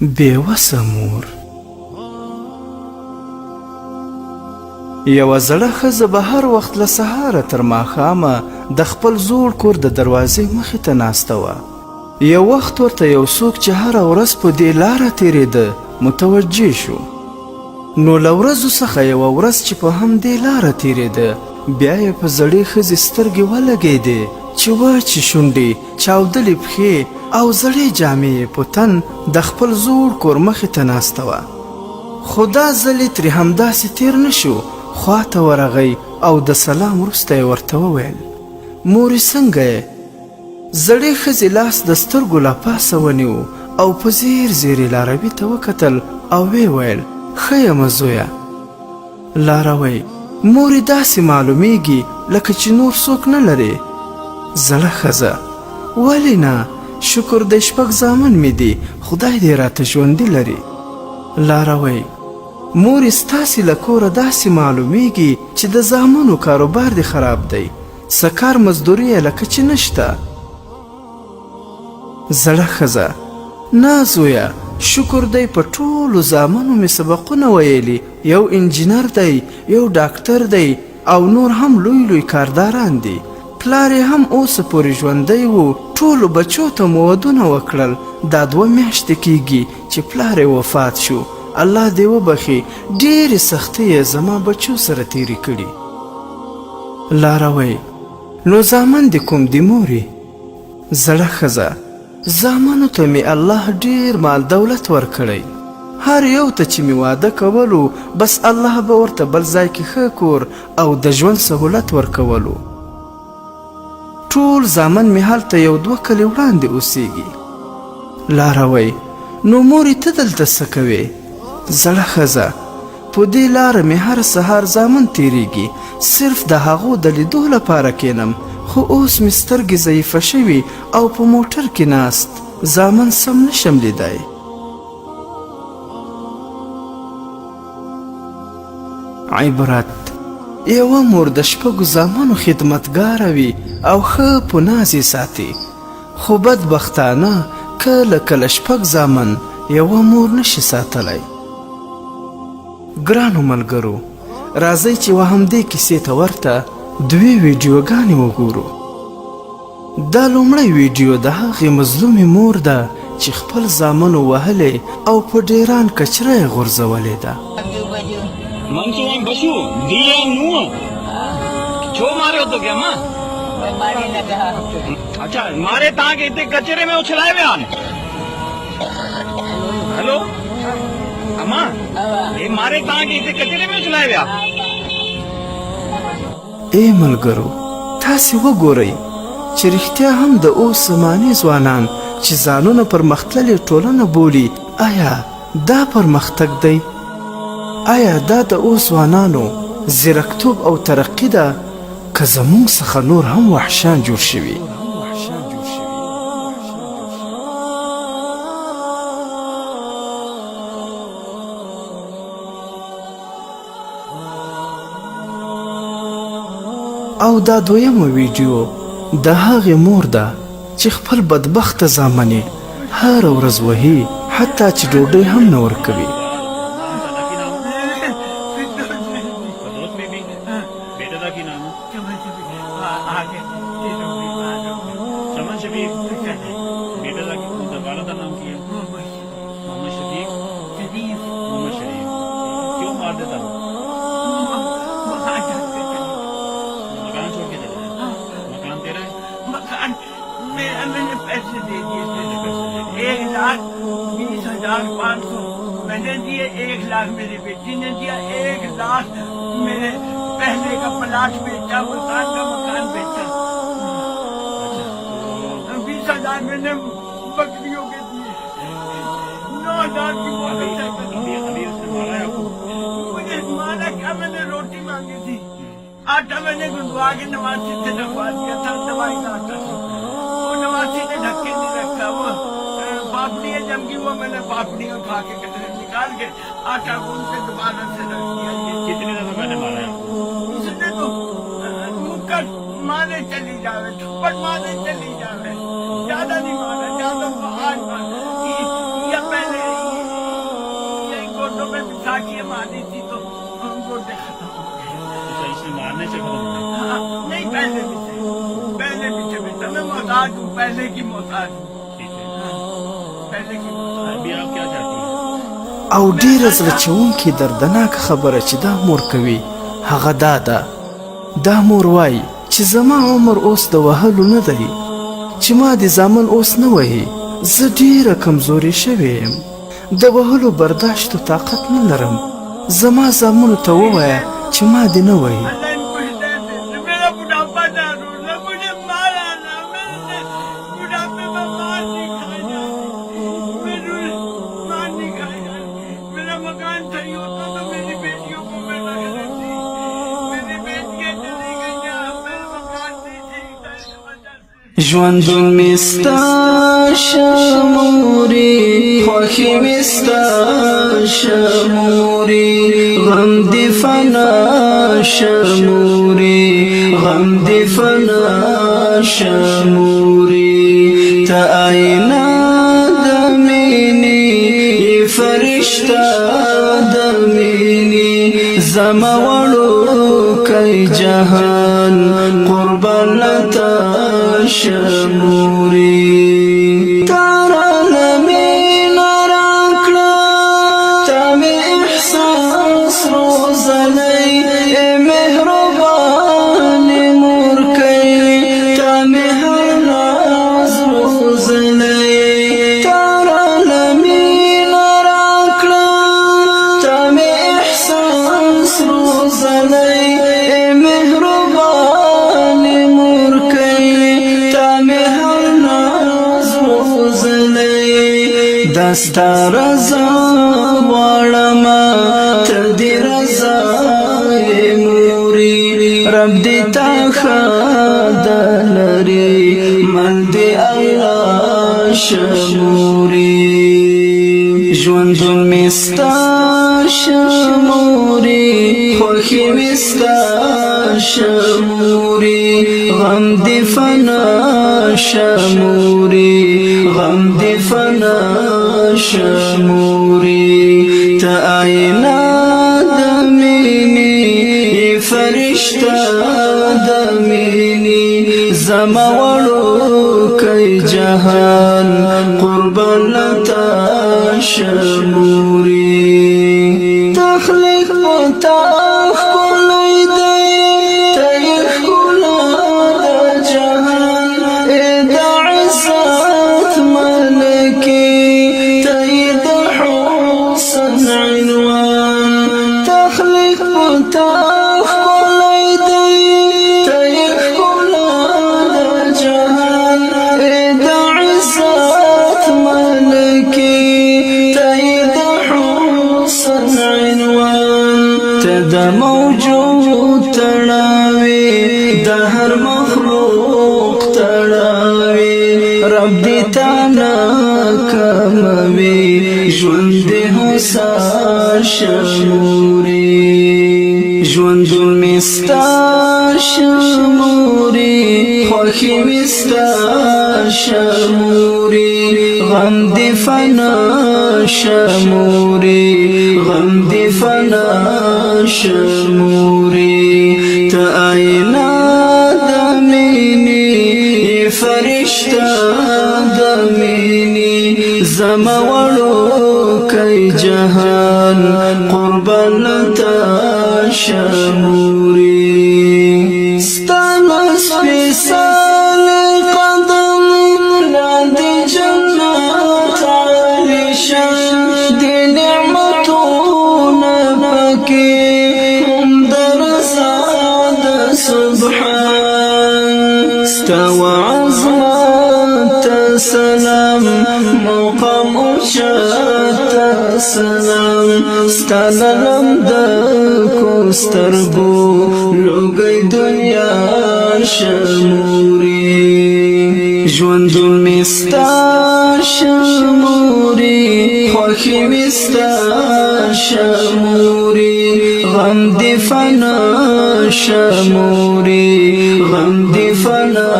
بېوسه مور. یوه زړه ښځه به هر وخت له سهاره تر ماښامه د خپل زوړ کور د دروازې مخې ته ناسته وه. یو وخت ورته یو څوک چې هره ورځ په دې لاره تېرېده متوجه شو. نو له ورځو څخه یوه ورځ چې په همدې لاره تېرېده، بیا یې په زړې ښځې سترګې ولګېدې چې وچې شونډې، چاودلې پښې او زړې جامې یې په تن د خپل زوړ کور مخې ته ناسته وه. خو دا ځل یې ترې همداسې تېر نه شو، خواته ورغی او د سلام وروسته یې ورته وویل: مورې څنګه یې؟ زړې ښځې لاس د سترګو له پاسه ونیو او په زیر زیر یې لاروي ته وکتل او ویې ویل: ښه یمه زویه. لاروی: مورې داسې معلومیږي لکه چې نور څوک نه لرې. زړه ښځه: ولې نه؟ شکر دی 6 زامن مې دي، خدای دې راته ژوندي لري. لاروی: مورې ستاسې له کوره داسې معلومیږي چې د زامنو کاروبار دې خراب دی، څه کار مزدوري یې لکه چې نشته. زړه ښځه: نه زویه، شکر دی په ټولو زامنو مې سبقونه ویلي، یو انجینر دی، یو ډاکټر دی او نور هم لوی لوی کارداران دي. پلار یې هم اوسه پورې ژوندی و، ټولو بچو ته مو ودونه وکړل. دا 2 میاشتې کیږي چې پلار یې وفات شو، الله دې وبخي، ډېرې سختۍ یې زما بچو سره تېرې کړي. لاروی: نو زامن دې کوم دي مورې؟ زړه ښځه: زامنو ته مې الله ډېر مال دولت ورکړی، هر یو ته چې مې واده کولو بس الله به ورته بل ځای کې ښه کور او د ژوند سهولت ورکولو. ټول زامن مې هلته 1-2 کلي وړاندې اوسیږي. لاروی: نو مورې ته دلته څه کوې؟ زړه ښځه: په دې لاره مې هر سهار زامن تیریږي، صرف د هغو د لیدو لپاره کینم، خو اوس مې سترګې ضعیفه شوي او په موټر کې ناست، زامن سم نشم لیدای. عبرت: یوه مور د 6 زامنو خدمتګاره وي او ښه په ناز یې ساتي، خو بدبختانه کله کله 6 زامن یوه مور نشي ساتلی. ګرانو ملګرو، راځئ چې همدې کیسې ته ورته 2 ویډیوګانې وګورو. دا لومړی ویډیو د هغې مظلومې مور ده چې خپل زامنو وهلې او په ډیران کچره یې غورځولې ده. मंसूबा बसू दिया मुंह छो मारे हो तो क्या माँ मारे न कहा। अच्छा मारे ताके इतने कचरे में उछलाए हुए आने। हेलो अम्मा ये मारे ताके इतने कचरे में उछलाए हुए ای ملګرو، تاسې وګورئ چې رښتیا هم د اوس زمانې ځوانان چې ځانونه پرمختللې ټولنه بولي، آیا دا پرمختګ دی؟ آیا دا د اوس ځوانانو زیرکتوب او ترقي ده که زموږ څخه نور هم وحشیان جوړ شوي؟ او دا 2مه ویډیو د هغې مور ده چې خپل بدبخته زامن یې هره ورځ وهي، حتی چې ډوډۍ هم نه ورکوي. मैंने पैसे दे दिए थे 1,20,500 मैंने दिए, 1 लाख मेरी बेटी ने दिया, 1 लाख मेरे पहले का प्लाट बेचा, मकान का मकान बेचा, 20,000 मैंने बकरियों के दिए, 9,000 की मुझे मारा क्या? मैंने रोटी मांगी थी, आटा मैंने गुंदवा के नवासी से रखवा दिया था, दवाई का आटा नवासी ने ढक्के नहीं रखा, वो पापड़ियाँ जम गई, वो मैंने पापड़ियाँ खा के निकाल के आटा गूंद के दोबारा से रख दिया। कितने दफे मैंने मारा है? इसने तो मुक्कर मारे चली जावे, थप्पड़ मारे चली जावे, ज्यादा नहीं मारा, ज्यादा आज या पहले लाठी मारी थी तो गोडे खत्म हो गए। अच्छा, इसने मारने से खत्म हो गए। हाँ, नहीं पहले भी था मैं मोहताज हूँ, पहले की मोहताज हूँ। ठीक है, पहले की मोहताज। अभी आप क्या चाहती हैं? او ډیره زړه چونکې دردناکه خبره چې دا مور کوي هغه دا مور وایي چې زما عمر اوس د وهلو نه دی، چې ما د زامن اوس نه وهي، زه ډیره کمزورې شوې یم، د وهلو برداشت و طاقت نه لرم، زما زامنو ته ووایه چې ما دې نه وهي. अल्लाह इनको हिदायत दे। मेरा बुढ़ापा ना रोना, मुझे मारा ना, मैंने बुढ़ापे में मार नहीं खाई जाती, मेरी मार नहीं खाई जाती। मेरा मकान सही होता तो मेरी बेटियों को मैं रख लेती, मेरी बेटियां चली गई, मेरा मकान नहीं ठीक था इस वजह से। ژوندون می ستا شموري، خوښي می ستا شموري، غم دی فنا شموري، غم دی فنا شموري، تا آئینه د مینې فرشته د مینې، زما وړوکی جهان قربان لتا شموري، تارا لمینه راکړه، تا مې احساس روزلی، ای مهربانې مورکۍ، تا مې هر راز روزلی، تارا لمینه راکړه، تا مې احساس روزلی، ای مهربانې مورکۍ، تا مې هر راز روزلی، دستا رضا غواړمه ته دې رضا یې موري، رب دې تا ښه لري، مل دې الله شموري، ژوندون می ستا شموري، خوښي می ستا شموري، غم دې فنا شموري، غم دې فنا شموري، ته آئینه د مینې فرشته د مینې، زما وړوکی جهان قربان لتا شموري، تخلیق پتا ښکلی دی، ته یې ښکلا د جهان، ای د عزت ملکې، ته یې د حسن عنوان، تخلیق پتا ښکلی دی، ته یې ښکلا د جهان، ای د عزت ملکې، ته یې د حسن عنوان، ته د موجود تړاوې، د هر مخلوق تړاوې، رب دې تا نه کموي، ژوند دې هوسا شموري، ژوندون می ستا شموري، خوښي می ستا شموري، غم دې فنا شموري، غم دې فنا شموري، ته آئینه د مینې فرشته د مینې، زما وړوکی جهان قربان لتا شموري، ستا سپېڅلی قدم لاندې جنت عالیشان، دې نعمتونه پکې هم د رضا د سبحان، ستا وعظمت ته سلام، مقام اوچت ته سلام، ستا لرم د کوسترګو لوګی دنیا شموري، ژوندون می ستا شموري، خوښي می ستا شموري، غم دې فنا شموري، غم دې فنا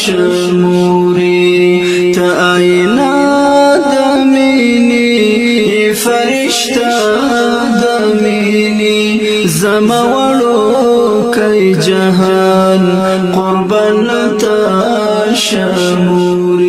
شموري، ته آئینه د مینې فرشته نشتا د مینې زما وړوکی جهان قربان تا شموري